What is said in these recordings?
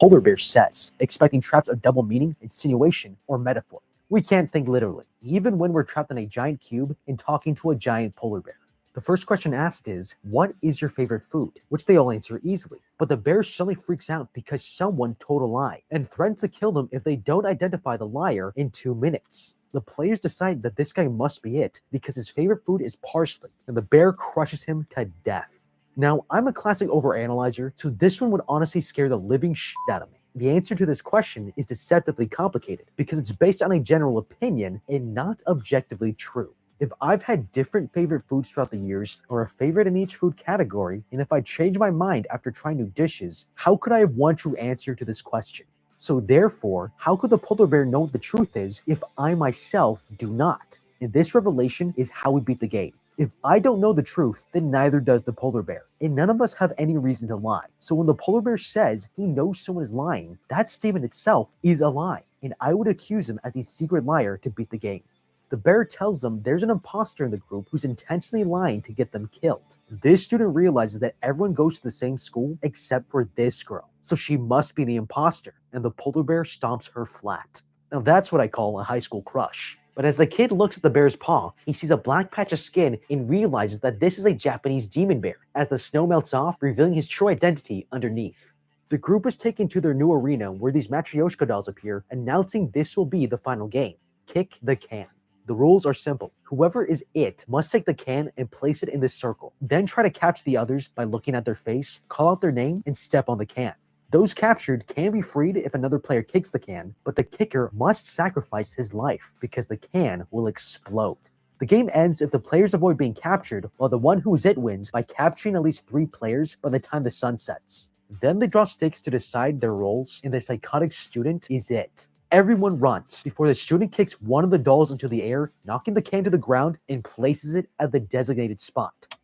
polar bear says, expecting traps a double meaning, insinuation, or metaphor. We can't think literally, even when we're trapped in a giant cube and talking to a giant polar bear. The first question asked is, what is your favorite food? Which they all answer easily. But the bear suddenly freaks out because someone told a lie and threatens to kill them if they don't identify the liar in 2 minutes. The players decide that this guy must be it because his favorite food is parsley, and the bear crushes him to death. Now, I'm a classic overanalyzer, so this one would honestly scare the living shit out of me. The answer to this question is deceptively complicated because it's based on a general opinion and not objectively true. If I've had different favorite foods throughout the years, or a favorite in each food category, and if I change my mind after trying new dishes, how could I have one true answer to this question? So therefore, how could the polar bear know what the truth is if I myself do not? And this revelation is how we beat the game. If I don't know the truth, then neither does the polar bear. And none of us have any reason to lie. So when the polar bear says he knows someone is lying, that statement itself is a lie. And I would accuse him as the secret liar to beat the game. The bear tells them there's an imposter in the group who's intentionally lying to get them killed. This student realizes that everyone goes to the same school except for this girl, so she must be the imposter, and the polar bear stomps her flat. Now that's what I call a high school crush. But as the kid looks at the bear's paw, he sees a black patch of skin and realizes that this is a Japanese demon bear, as the snow melts off, revealing his true identity underneath. The group is taken to their new arena where these Matryoshka dolls appear, announcing this will be the final game. Kick the can. The rules are simple. Whoever is it must take the can and place it in this circle. Then try to capture the others by looking at their face, call out their name, and step on the can. Those captured can be freed if another player kicks the can, but the kicker must sacrifice his life because the can will explode. The game ends if the players avoid being captured, while the one who is it wins by capturing at least 3 players by the time the sun sets. Then they draw sticks to decide their roles, and the psychotic student is it. Everyone runs before the student kicks one of the dolls into the air, knocking the can to the ground and places it at the designated spot.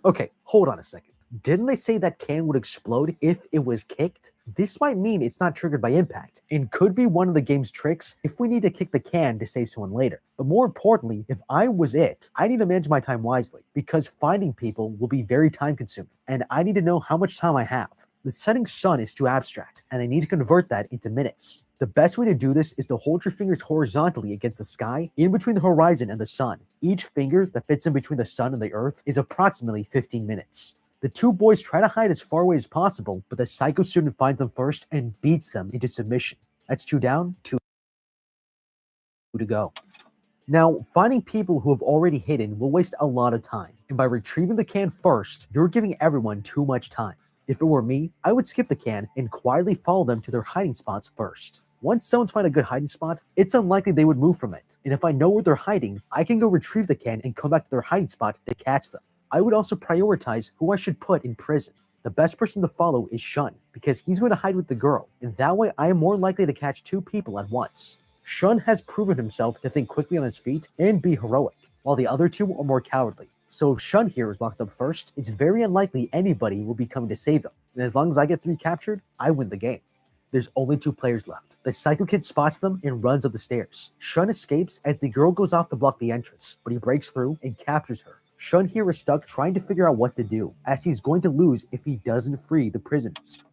Okay, hold on a second. Didn't they say that can would explode if it was kicked? This might mean it's not triggered by impact, and could be one of the game's tricks if we need to kick the can to save someone later. But more importantly, if I was it, I need to manage my time wisely, because finding people will be very time consuming, and I need to know how much time I have. The setting sun is too abstract, and I need to convert that into minutes. The best way to do this is to hold your fingers horizontally against the sky, in between the horizon and the sun. Each finger that fits in between the sun and the earth is approximately 15 minutes. The two boys try to hide as far away as possible, but the psycho student finds them first and beats them into submission. That's 2 down, 2 to go. Now, finding people who have already hidden will waste a lot of time, and by retrieving the can first, you're giving everyone too much time. If it were me, I would skip the can and quietly follow them to their hiding spots first. Once someone's find a good hiding spot, it's unlikely they would move from it, and if I know where they're hiding, I can go retrieve the can and come back to their hiding spot to catch them. I would also prioritize who I should put in prison. The best person to follow is Shun, because he's going to hide with the girl, and that way I am more likely to catch 2 people at once. Shun has proven himself to think quickly on his feet and be heroic, while the other 2 are more cowardly. So if Shun here is locked up first, it's very unlikely anybody will be coming to save him, and as long as I get 3 captured, I win the game. There's only 2 players left. The Psycho Kid spots them and runs up the stairs. Shun escapes as the girl goes off to block the entrance, but he breaks through and captures her. Shun here is stuck trying to figure out what to do, as he's going to lose if he doesn't free the prisoners.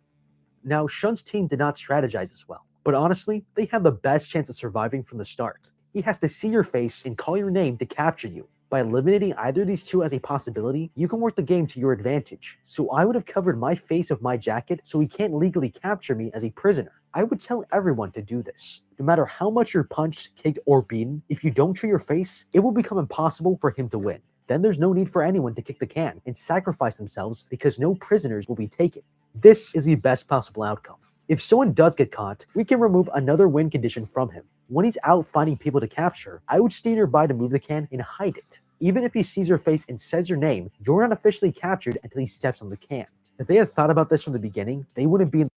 Now, Shun's team did not strategize as well, but honestly, they had the best chance of surviving from the start. He has to see your face and call your name to capture you. By eliminating either of these 2 as a possibility, you can work the game to your advantage. So I would have covered my face with my jacket so he can't legally capture me as a prisoner. I would tell everyone to do this. No matter how much you're punched, kicked, or beaten, if you don't show your face, it will become impossible for him to win. Then there's no need for anyone to kick the can and sacrifice themselves because no prisoners will be taken. This is the best possible outcome. If someone does get caught, we can remove another win condition from him. When he's out finding people to capture, I would stay nearby to move the can and hide it. Even if he sees your face and says your name, you're not officially captured until he steps on the can. If they had thought about this from the beginning, they wouldn't be in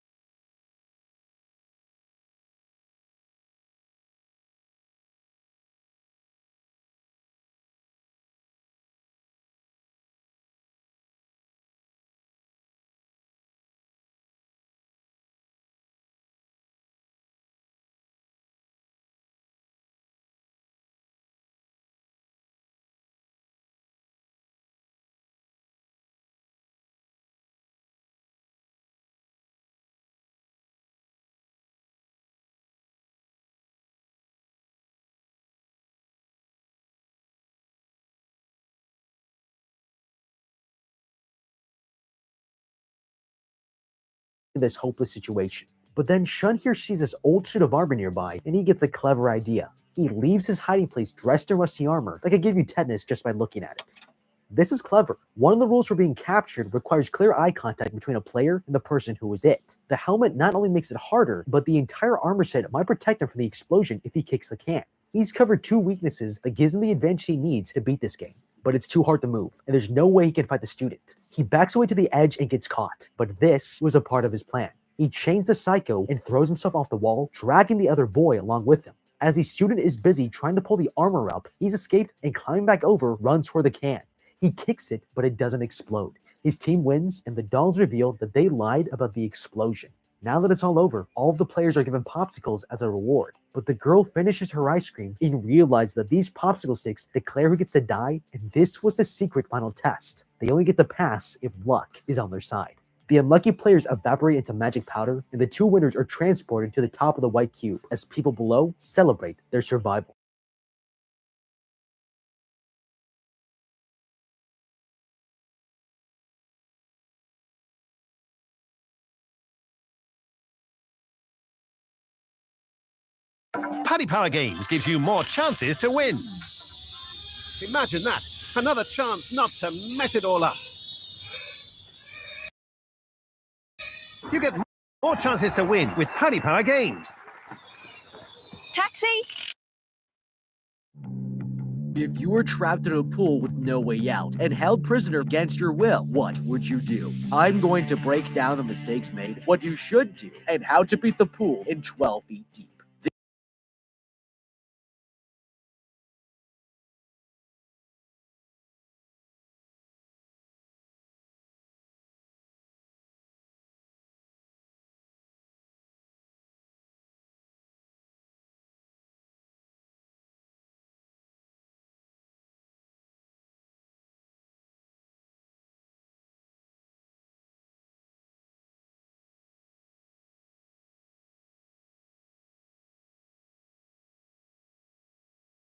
this hopeless situation. But then Shun here sees this old suit of armor nearby, and he gets a clever idea. He leaves his hiding place dressed in rusty armor that could give you tetanus just by looking at it. This is clever. One of the rules for being captured requires clear eye contact between a player and the person who is it. The helmet not only makes it harder, but the entire armor set might protect him from the explosion if he kicks the can. He's covered 2 weaknesses that gives him the advantage he needs to beat this game, but it's too hard to move, and there's no way he can fight the student. He backs away to the edge and gets caught, but this was a part of his plan. He chains the psycho and throws himself off the wall, dragging the other boy along with him. As the student is busy trying to pull the armor up, he's escaped and climbing back over runs for the can. He kicks it, but it doesn't explode. His team wins, and the dolls reveal that they lied about the explosion. Now that it's all over, all of the players are given popsicles as a reward. But the girl finishes her ice cream and realizes that these popsicle sticks declare who gets to die, and this was the secret final test. They only get to pass if luck is on their side. The unlucky players evaporate into magic powder, and the 2 winners are transported to the top of the white cube as people below celebrate their survival. Paddy Power Games gives you more chances to win. Imagine that. Another chance not to mess it all up. You get more chances to win with Paddy Power Games. Taxi! If you were trapped in a pool with no way out and held prisoner against your will, what would you do? I'm going to break down the mistakes made, what you should do, and how to beat the pool in 12 feet deep.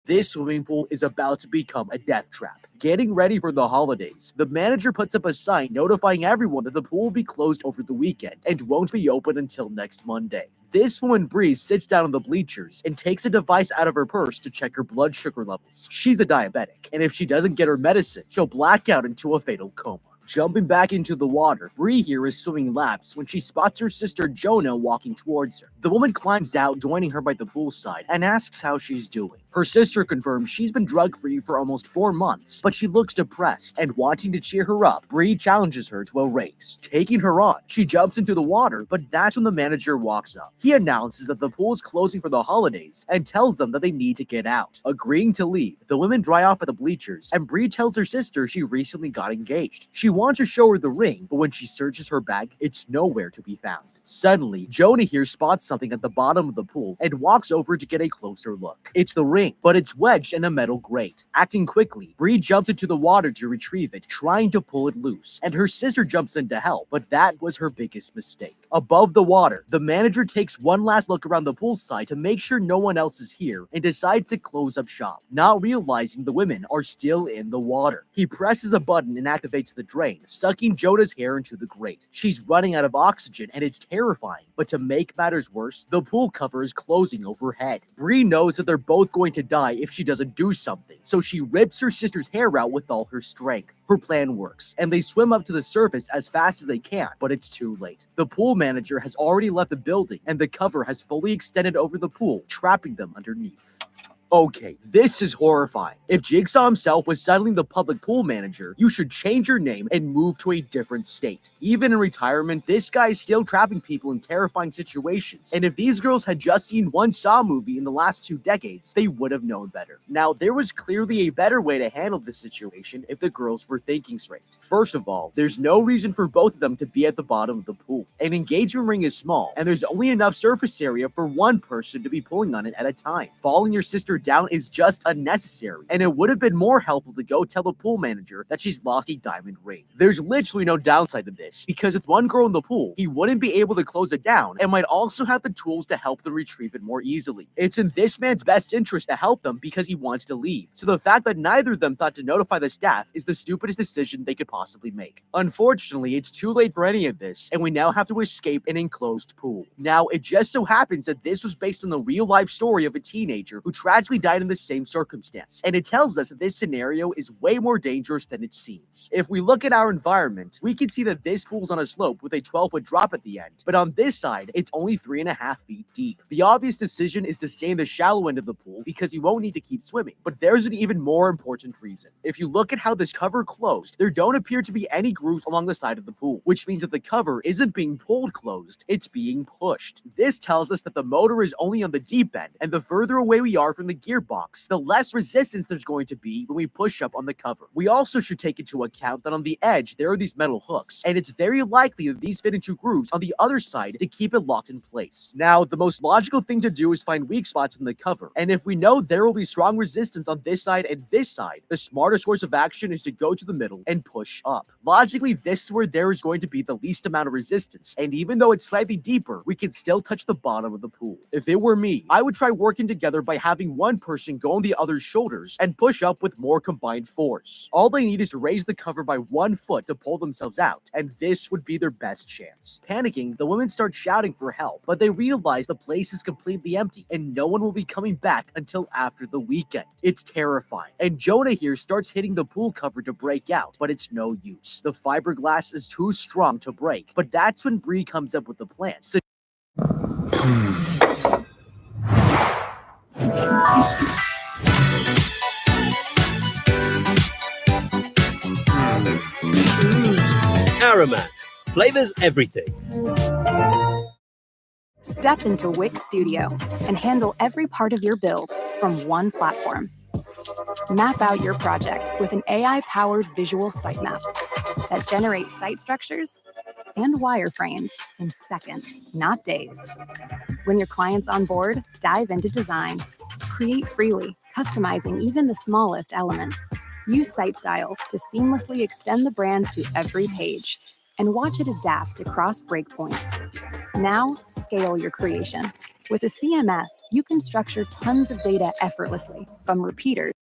This swimming pool is about to become a death trap. Getting ready for the holidays, the manager puts up a sign notifying everyone that the pool will be closed over the weekend and won't be open until next Monday. This woman, Bree, sits down on the bleachers and takes a device out of her purse to check her blood sugar levels. She's a diabetic, and if she doesn't get her medicine, she'll black out into a fatal coma. Jumping back into the water, Bree here is swimming laps when she spots her sister Jonah walking towards her. The woman climbs out, joining her by the poolside, and asks how she's doing. Her sister confirms she's been drug-free for almost 4 months, but she looks depressed, and wanting to cheer her up, Bree challenges her to a race. Taking her on, she jumps into the water, but that's when the manager walks up. He announces that the pool is closing for the holidays and tells them that they need to get out. Agreeing to leave, the women dry off at the bleachers, and Bree tells her sister she recently got engaged. She wants to show her the ring, but when she searches her bag, it's nowhere to be found. Suddenly, Jonah here spots something at the bottom of the pool and walks over to get a closer look. It's the ring, but it's wedged in a metal grate. Acting quickly, Bree jumps into the water to retrieve it, trying to pull it loose, and her sister jumps in to help, but that was her biggest mistake. Above the water, the manager takes one last look around the poolside to make sure no one else is here and decides to close up shop, not realizing the women are still in the water. He presses a button and activates the drain, sucking Jonah's hair into the grate. She's running out of oxygen and it's terrifying, but to make matters worse, the pool cover is closing overhead. Bree knows that they're both going to die if she doesn't do something, so she rips her sister's hair out with all her strength. Her plan works, and they swim up to the surface as fast as they can, but it's too late. The pool manager has already left the building, and the cover has fully extended over the pool, trapping them underneath. Okay, this is horrifying. If Jigsaw himself was suddenly the public pool manager, you should change your name and move to a different state. Even in retirement, this guy is still trapping people in terrifying situations. And if these girls had just seen one Saw movie in the last 2 decades, they would have known better. Now, there was clearly a better way to handle this situation if the girls were thinking straight. First of all, there's no reason for both of them to be at the bottom of the pool. An engagement ring is small, and there's only enough surface area for one person to be pulling on it at a time. Following your sister her down is just unnecessary, and it would have been more helpful to go tell the pool manager that she's lost a diamond ring. There's literally no downside to this, because with one girl in the pool, he wouldn't be able to close it down and might also have the tools to help them retrieve it more easily. It's in this man's best interest to help them because he wants to leave, so the fact that neither of them thought to notify the staff is the stupidest decision they could possibly make. Unfortunately, it's too late for any of this, and we now have to escape an enclosed pool. Now, it just so happens that this was based on the real-life story of a teenager who tragically died in the same circumstance, and it tells us that this scenario is way more dangerous than it seems. If we look at our environment, we can see that this pool's on a slope with a 12-foot drop at the end, but on this side, it's only 3.5 feet deep. The obvious decision is to stay in the shallow end of the pool because you won't need to keep swimming, but there's an even more important reason. If you look at how this cover closed, there don't appear to be any grooves along the side of the pool, which means that the cover isn't being pulled closed, it's being pushed. This tells us that the motor is only on the deep end, and the further away we are from the gearbox, the less resistance there's going to be when we push up on the cover. We also should take into account that on the edge there are these metal hooks, and it's very likely that these fit into grooves on the other side to keep it locked in place. Now, the most logical thing to do is find weak spots in the cover, and if we know there will be strong resistance on this side and this side, the smartest course of action is to go to the middle and push up. Logically, this is where there is going to be the least amount of resistance, and even though it's slightly deeper, we can still touch the bottom of the pool. If it were me, I would try working together by having one person go on the other's shoulders and push up with more combined force. All they need is to raise the cover by 1 foot to pull themselves out, and this would be their best chance. Panicking, the women start shouting for help, but they realize the place is completely empty and no one will be coming back until after the weekend. It's terrifying, and Jonah here starts hitting the pool cover to break out, but it's no use. The fiberglass is too strong to break, but that's when Bree comes up with the plan. Aromat. Flavors everything. Step into Wix Studio and handle every part of your build from one platform. Map out your project with an AI-powered visual sitemap that generates site structures and wireframes in seconds, not days. When your client's on board, dive into design. Create freely, customizing even the smallest element. Use site styles to seamlessly extend the brand to every page and watch it adapt across breakpoints. Now, scale your creation. With a CMS, you can structure tons of data effortlessly, from repeaters